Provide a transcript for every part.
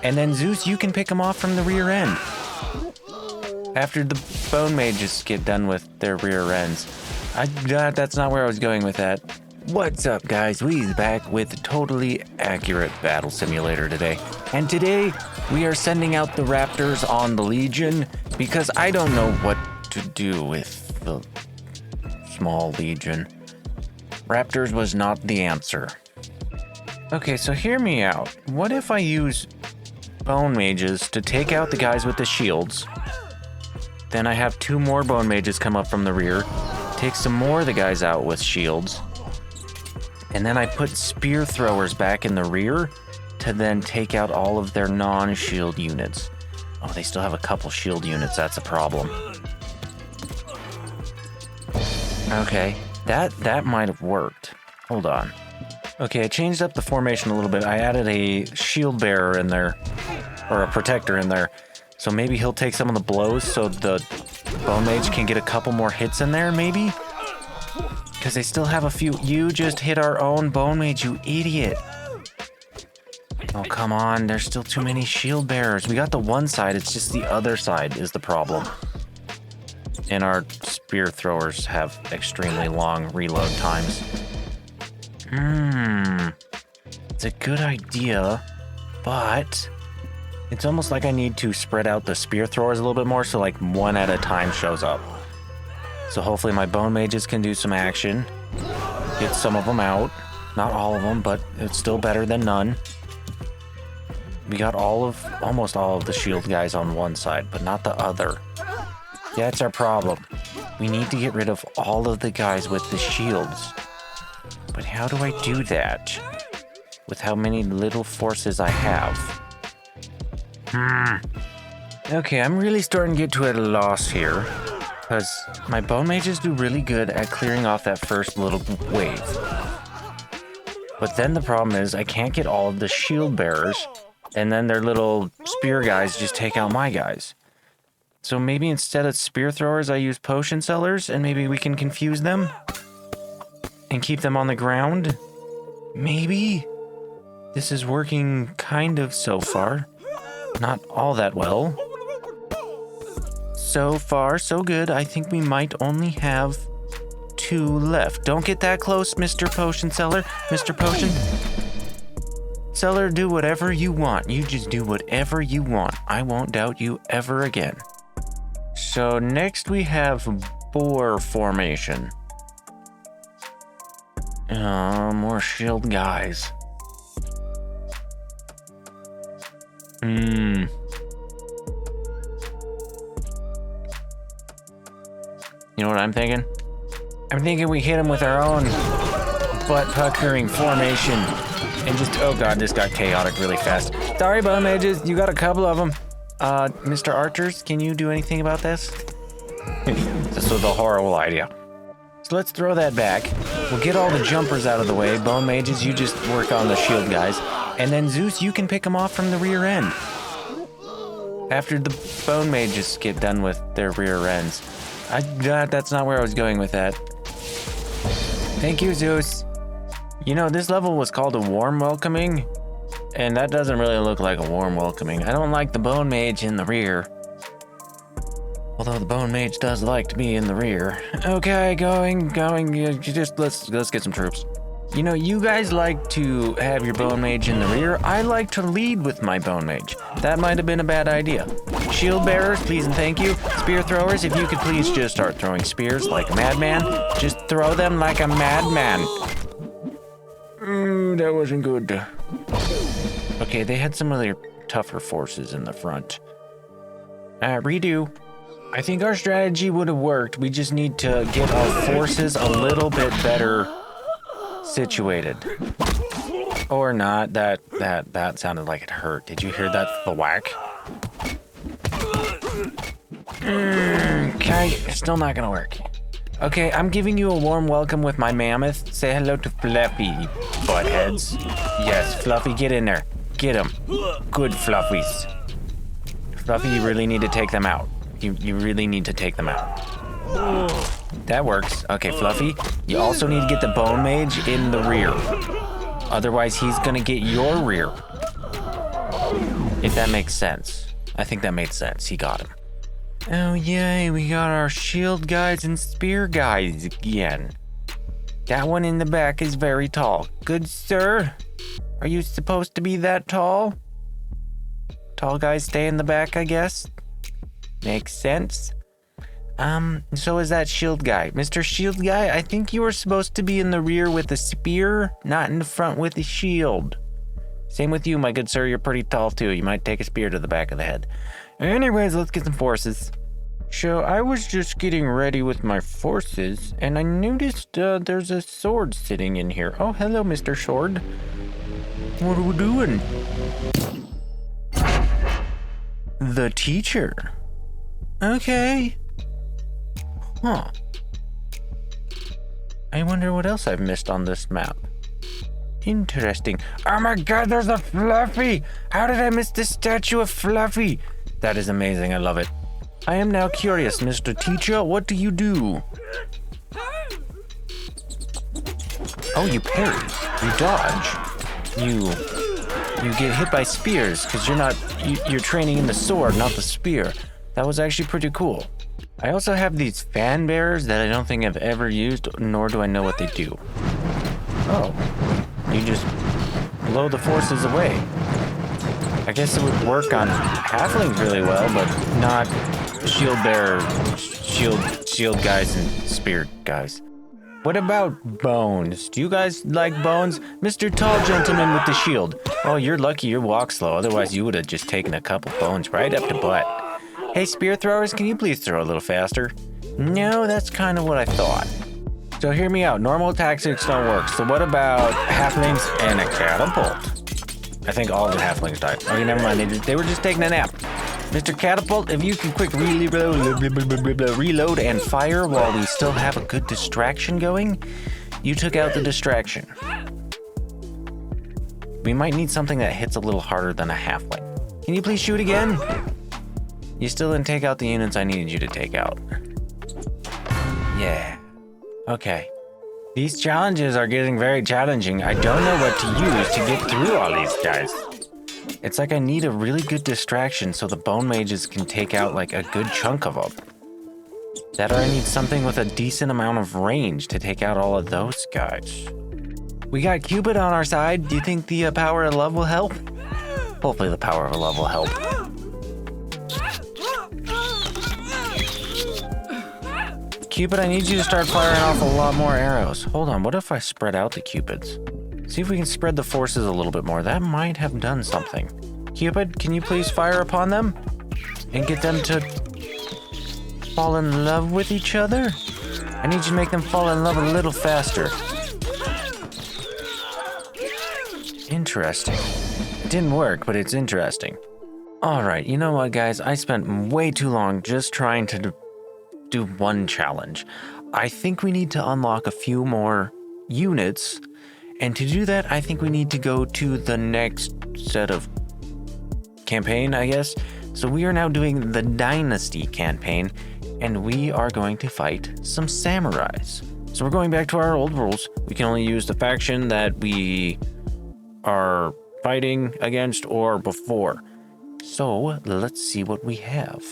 And then Zeus, you can pick them off from the rear end. After the bone mages get done with their rear ends. That's not where I was going with that. What's up, guys? We's back with a totally accurate battle simulator today. And today, we are sending out the Raptors on the Legion because I don't know what to do with the small Legion. Raptors was not the answer. Okay, so hear me out. What if I use bone mages to take out the guys with the shields? Then I have 2 more bone mages come up from the rear, take some more of the guys out with shields, and then I put spear throwers back in the rear to then take out all of their non-shield units. Oh, they still have a couple shield units, that's a problem. Okay, that might have worked. Hold on. Okay, I changed up the formation a little bit. I added a shield bearer in there, or a protector in there. So maybe he'll take some of the blows so the bone mage can get a couple more hits in there, maybe? Because they still have a few. You just hit our own bone mage, you idiot. Oh, come on. There's still too many shield bearers. We got the one side. It's just the other side is the problem. And our spear throwers have extremely long reload times. It's a good idea, but it's almost like I need to spread out the spear throwers a little bit more so like one at a time shows up. So hopefully my bone mages can do some action, get some of them out. Not all of them, but it's still better than none. We got almost all of the shield guys on one side, but not the other. Yeah, that's our problem. We need to get rid of all of the guys with the shields. But how do I do that with how many little forces I have? Okay, I'm really starting to get to a loss here because my bone mages do really good at clearing off that first little wave. But then the problem is I can't get all of the shield bearers, and then their little spear guys just take out my guys. So maybe instead of spear throwers, I use potion sellers, and maybe we can confuse them and keep them on the ground. Maybe this is working kind of so far. Not all that well. So far, so good. I think we might only have 2 left. Don't get that close, Mr. Potion Seller. Mr. Potion Seller, do whatever you want. You just do whatever you want. I won't doubt you ever again. So next we have boar formation. More shield guys. You know what I'm thinking? I'm thinking we hit him with our own butt-puckering formation and just, oh god, this got chaotic really fast. Sorry, bone mages, you got a couple of them. Mr. Archers, can you do anything about this? This was a horrible idea. So let's throw that back. We'll get all the jumpers out of the way. Bone mages, you just work on the shield guys. And then Zeus, you can pick them off from the rear end. After the bone mages get done with their rear ends. That's not where I was going with that. Thank you, Zeus. You know, this level was called a warm welcoming, and that doesn't really look like a warm welcoming. I don't like the bone mage in the rear. Although the bone mage does like to be in the rear. Okay, going. Just let's get some troops. You know, you guys like to have your bone mage in the rear. I like to lead with my bone mage. That might have been a bad idea. Shield bearers, please and thank you. Spear throwers, if you could please just start throwing spears like a madman. Just throw them like a madman. That wasn't good. Okay, they had some of their tougher forces in the front. Redo. I think our strategy would have worked. We just need to get our forces a little bit better situated. Or not. That sounded like it hurt. Did you hear that thwack? Okay, it's still not gonna work. Okay, I'm giving you a warm welcome with my mammoth. Say hello to Fluffy, buttheads. Yes, Fluffy, get in there. Get him. Good Fluffies. Fluffy, you really need to take them out. You really need to take them out. That works. Okay, Fluffy, you also need to get the bone mage in the rear. Otherwise, he's gonna get your rear. If that makes sense. I think that made sense. He got him. Oh, yay. We got our shield guys and spear guys again. That one in the back is very tall. Good sir. Are you supposed to be that tall? Tall guys stay in the back, I guess. Makes sense. So is that shield guy. Mr. Shield Guy, I think you were supposed to be in the rear with the spear, not in the front with the shield. Same with you, my good sir. You're pretty tall, too. You might take a spear to the back of the head. Anyways, let's get some forces. So I was just getting ready with my forces, and I noticed there's a sword sitting in here. Oh, hello, Mr. Sword. What are we doing? The teacher. Okay. Huh. I wonder what else I've missed on this map. Interesting. Oh my god, there's a Fluffy! How did I miss the statue of Fluffy? That is amazing, I love it. I am now curious, Mr. Teacher, what do you do? Oh, you parry. You dodge. You get hit by spears, because you're training in the sword, not the spear. That was actually pretty cool. I also have these fan bearers that I don't think I've ever used, nor do I know what they do. Oh, you just blow the forces away. I guess it would work on halflings really well, but not shield bearer, shield guys and spear guys. What about bones? Do you guys like bones? Mr. Tall Gentleman with the shield. Oh, you're lucky you walk slow, otherwise you would have just taken a couple bones right up the butt. Hey, spear throwers, can you please throw a little faster? No, that's kind of what I thought. So hear me out, normal tactics don't work. So what about halflings and a catapult? I think all the halflings died. Okay, never mind, they were just taking a nap. Mr. Catapult, if you can quick reload and fire while we still have a good distraction going, you took out the distraction. We might need something that hits a little harder than a halfling. Can you please shoot again? You still didn't take out the units I needed you to take out. Yeah. Okay. These challenges are getting very challenging. I don't know what to use to get through all these guys. It's like I need a really good distraction so the bone mages can take out like a good chunk of them. That or I need something with a decent amount of range to take out all of those guys. We got Cupid on our side. Do you think the power of love will help? Hopefully the power of love will help. Cupid, I need you to start firing off a lot more arrows. Hold on, what if I spread out the Cupids? See if we can spread the forces a little bit more. That might have done something. Cupid, can you please fire upon them? And get them to fall in love with each other? I need you to make them fall in love a little faster. Interesting. It didn't work, but it's interesting. Alright, you know what, guys? I spent way too long just trying to do one challenge. I think we need to unlock a few more units, and to do that, I think we need to go to the next set of campaign, I guess. So we are now doing the Dynasty campaign, and we are going to fight some samurais. So we're going back to our old rules. We can only use the faction that we are fighting against or before. So let's see what we have.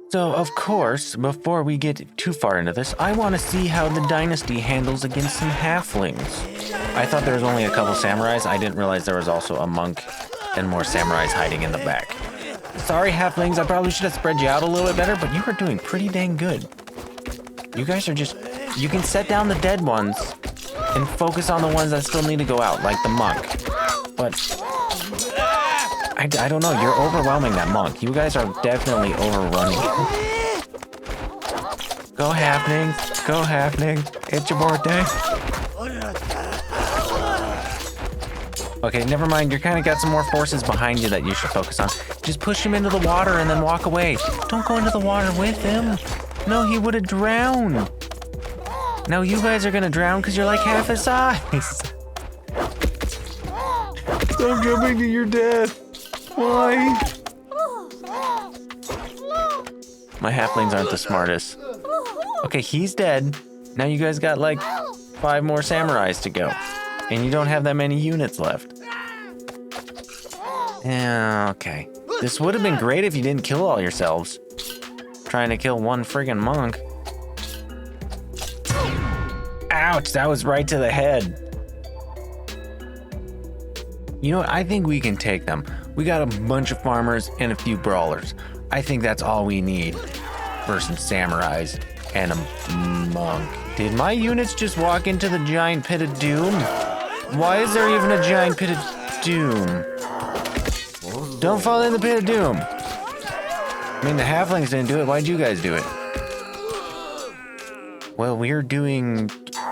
So, of course, before we get too far into this, I want to see how the Dynasty handles against some halflings. I thought there was only a couple samurais. I didn't realize there was also a monk and more samurais hiding in the back. Sorry, halflings, I probably should have spread you out a little bit better, but you are doing pretty dang good. You guys are just... You can set down the dead ones and focus on the ones that still need to go out, like the monk. But... I don't know, you're overwhelming that monk. You guys are definitely overrunning it. Go halflings, go halflings. It's your birthday. Okay, never mind, you kind of got some more forces behind you that you should focus on. Just push him into the water and then walk away. Don't go into the water with him. No, he would have drowned. No, you guys are gonna drown because you're like half his size. Stop jumping to your death. Why? My halflings aren't the smartest. Okay, he's dead. Now you guys got like 5 more samurais to go. And you don't have that many units left. Yeah, okay. This would have been great if you didn't kill all yourselves. Trying to kill one friggin' monk. Ouch, that was right to the head. You know what, I think we can take them. We got a bunch of farmers and a few brawlers. I think that's all we need versus samurais and a monk. Did my units just walk into the giant pit of doom? Why is there even a giant pit of doom? Don't fall in the pit of doom. I mean, the halflings didn't do it. Why'd you guys do it? Well, we're doing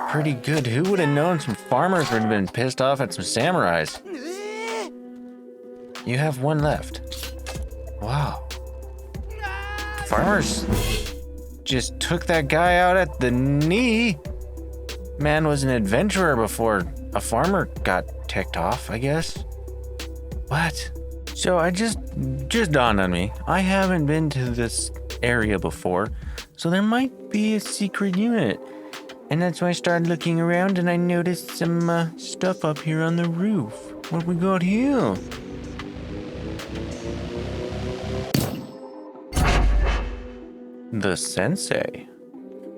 pretty good. Who would have known some farmers would have been pissed off at some samurais? You have one left. Wow. Farmers just took that guy out at the knee. Man was an adventurer before a farmer got ticked off, I guess. What? So I just dawned on me. I haven't been to this area before, so there might be a secret unit. And that's why I started looking around and I noticed some stuff up here on the roof. What we got here? The sensei.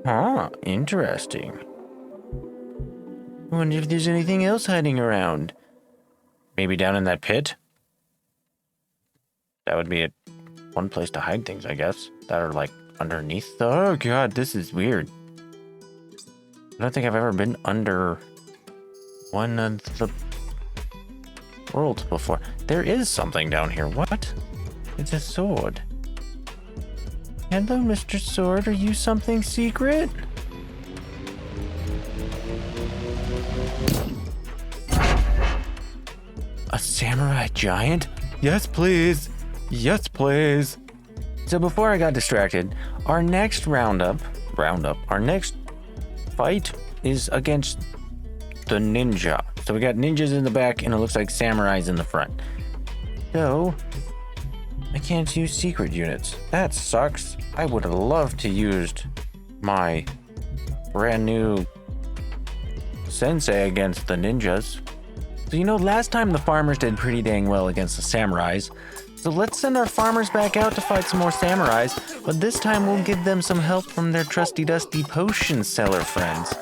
Huh, interesting. I wonder if there's anything else hiding around. Maybe down in that pit? That would be one place to hide things, I guess. That are like underneath. Oh god, this is weird. I don't think I've ever been under one of the worlds before. There is something down here. What? It's a sword. Hello, Mr. Sword. Are you something secret? A samurai giant? Yes, please. Yes, please. So before I got distracted, our next our next fight is against the ninja. So we got ninjas in the back and it looks like samurais in the front. So I can't use secret units. That sucks. I would have loved to used my brand new sensei against the ninjas. So you know, last time the farmers did pretty dang well against the samurais. So let's send our farmers back out to fight some more samurais, but this time we'll give them some help from their trusty dusty potion seller friends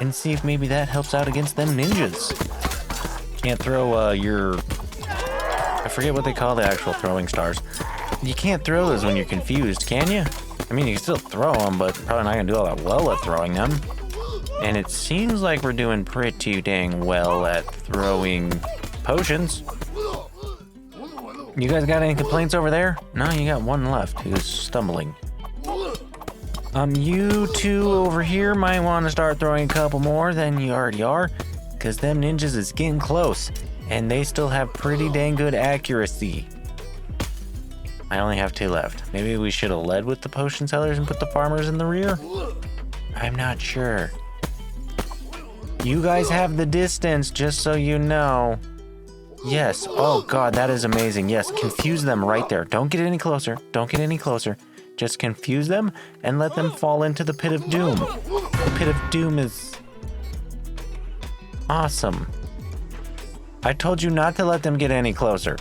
and see if maybe that helps out against them ninjas. Can't throw I forget what they call the actual throwing stars. You can't throw those when you're confused, can you? I mean, you can still throw them, but probably not gonna do all that well at throwing them. And it seems like we're doing pretty dang well at throwing potions. You guys got any complaints over there? No, you got one left who's stumbling. You two over here might want to start throwing a couple more than you already are, because them ninjas is getting close, and they still have pretty dang good accuracy. I only have two left. Maybe we should have led with the potion sellers and put the farmers in the rear? I'm not sure. You guys have the distance, just so you know. Yes. Oh god, that is amazing. Yes, confuse them right there. Don't get any closer. Don't get any closer. Just confuse them and let them fall into the pit of doom. The pit of doom is awesome. I told you not to let them get any closer.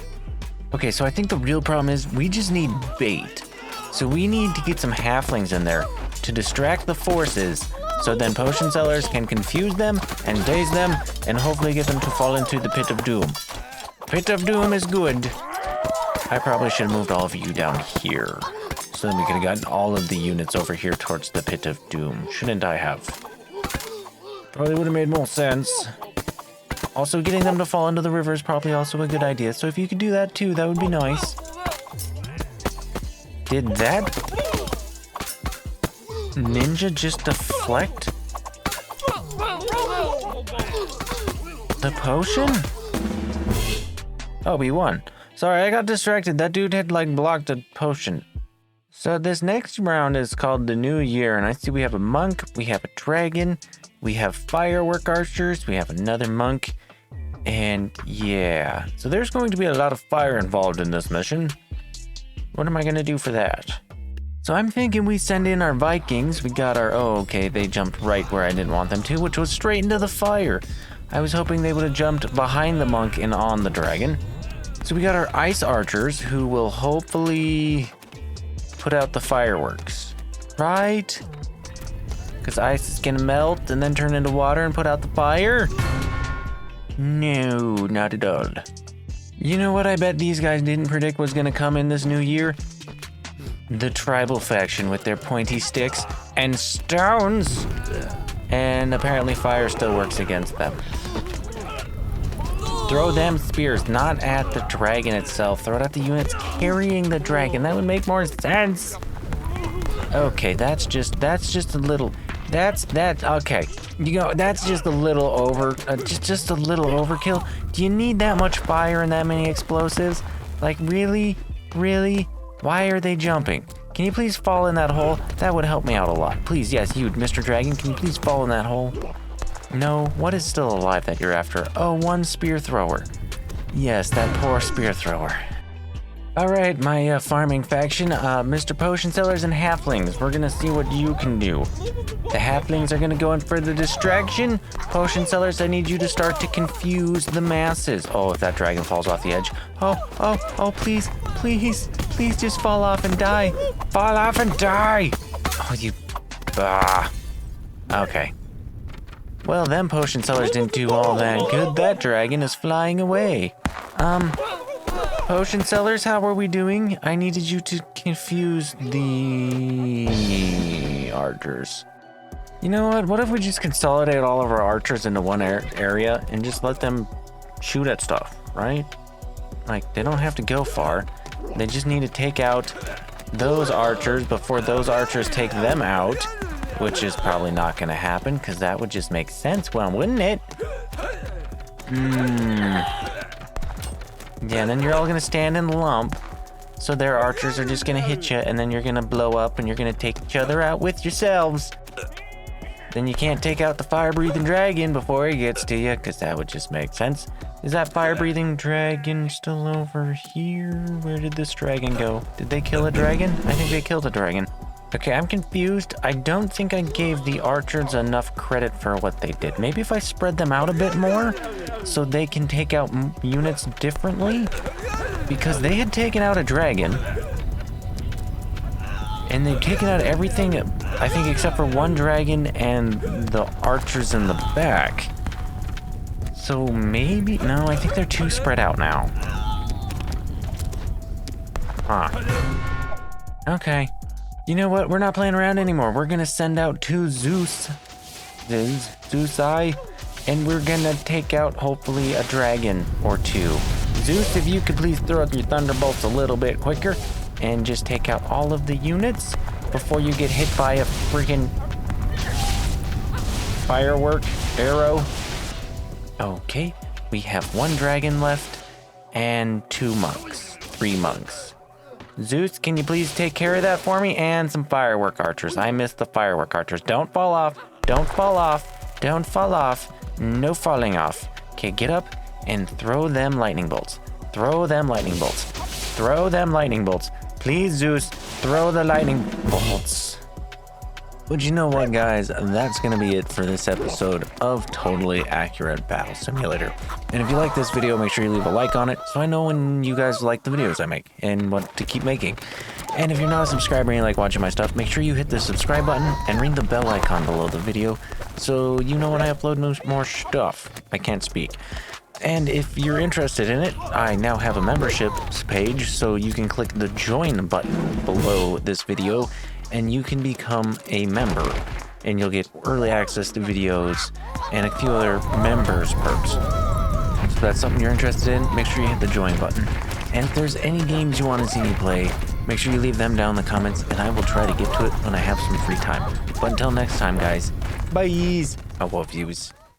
Okay, so I think the real problem is we just need bait. So we need to get some halflings in there to distract the forces, so then potion sellers can confuse them and daze them and hopefully get them to fall into the pit of doom. Pit of doom is good. I probably should have moved all of you down here, so then we could have gotten all of the units over here towards the pit of doom. Shouldn't I have? Probably would have made more sense. Also, getting them to fall into the river is probably also a good idea, so if you could do that too, that would be nice. Did that ninja just deflect the potion? Oh, we won. Sorry, I got distracted. That dude had like blocked a potion. So this next round is called the New Year, and I see we have a monk, we have a dragon, we have firework archers, we have another monk, and yeah. So there's going to be a lot of fire involved in this mission. What am I gonna do for that? So I'm thinking we send in our Vikings. We got our, oh, okay, they jumped right where I didn't want them to, which was straight into the fire. I was hoping they would have jumped behind the monk and on the dragon, So we got our ice archers who will hopefully put out the fireworks, right? Because ice is gonna melt and then turn into water and put out the fire? No, not at all. You know what I bet these guys didn't predict was gonna come in this new year? The tribal faction with their pointy sticks and stones. And apparently fire still works against them. Throw them spears, not at the dragon itself. Throw it at the units carrying the dragon. That would make more sense. Okay, that's just a little, okay. You know, that's just a little just a little overkill. Do you need that much fire and that many explosives? Like, really? Really? Why are they jumping? Can you please fall in that hole? That would help me out a lot. Please, yes, you, Mr. Dragon, can you please fall in that hole? No, what is still alive that you're after? Oh, one spear thrower. Yes, that poor spear thrower. All right, my farming faction, Mr. Potion Sellers and Halflings. We're gonna see what you can do. The Halflings are gonna go in for the distraction. Potion Sellers, I need you to start to confuse the masses. Oh, if that dragon falls off the edge. Oh, please, please, please just fall off and die. Fall off and die. Oh, you, okay. Well, them Potion Sellers didn't do all that good. That dragon is flying away. Potion Sellers, how are we doing? I needed you to confuse the archers. You know what? What if we just consolidate all of our archers into one area and just let them shoot at stuff, right? Like, they don't have to go far. They just need to take out those archers before those archers take them out, which is probably not going to happen because that would just make sense, well, wouldn't it? Yeah, and then you're all gonna stand in the lump, so their archers are just gonna hit you, and then you're gonna blow up, and you're gonna take each other out with yourselves. Then you can't take out the fire-breathing dragon before he gets to you, because that would just make sense. Is that fire-breathing dragon still over here? Where did this dragon go? Did they kill a dragon? I think they killed a dragon. Okay, I'm confused. I don't think I gave the archers enough credit for what they did. Maybe if I spread them out a bit more so they can take out units differently? Because they had taken out a dragon. And they'd taken out everything, I think, except for one dragon and the archers in the back. So maybe... No, I think they're too spread out now. Huh. Okay. You know what? We're not playing around anymore. We're gonna send out two Zeusai, and we're gonna take out, hopefully, a dragon or two. Zeus, if you could please throw up your thunderbolts a little bit quicker, and just take out all of the units before you get hit by a freaking firework arrow. Okay, we have one dragon left, and 3 monks. Zeus, can you please take care of that for me? And some firework archers. I missed the firework archers. Don't fall off. Don't fall off. Don't fall off. No falling off. Okay, get up and throw them lightning bolts. Throw them lightning bolts. Throw them lightning bolts. Please, Zeus, throw the lightning bolts. But you know what, guys? That's going to be it for this episode of Totally Accurate Battle Simulator. And if you like this video, make sure you leave a like on it so I know when you guys like the videos I make and what to keep making. And if you're not a subscriber and you like watching my stuff, make sure you hit the subscribe button and ring the bell icon below the video so you know when I upload more stuff. I can't speak. And if you're interested in it, I now have a membership page, so you can click the join button below this video and you can become a member, and you'll get early access to videos and a few other members perks. So if that's something you're interested in, make sure you hit the join button. And if there's any games you want to see me play, make sure you leave them down in the comments, and I will try to get to it when I have some free time. But until next time, guys, bye. I love yous.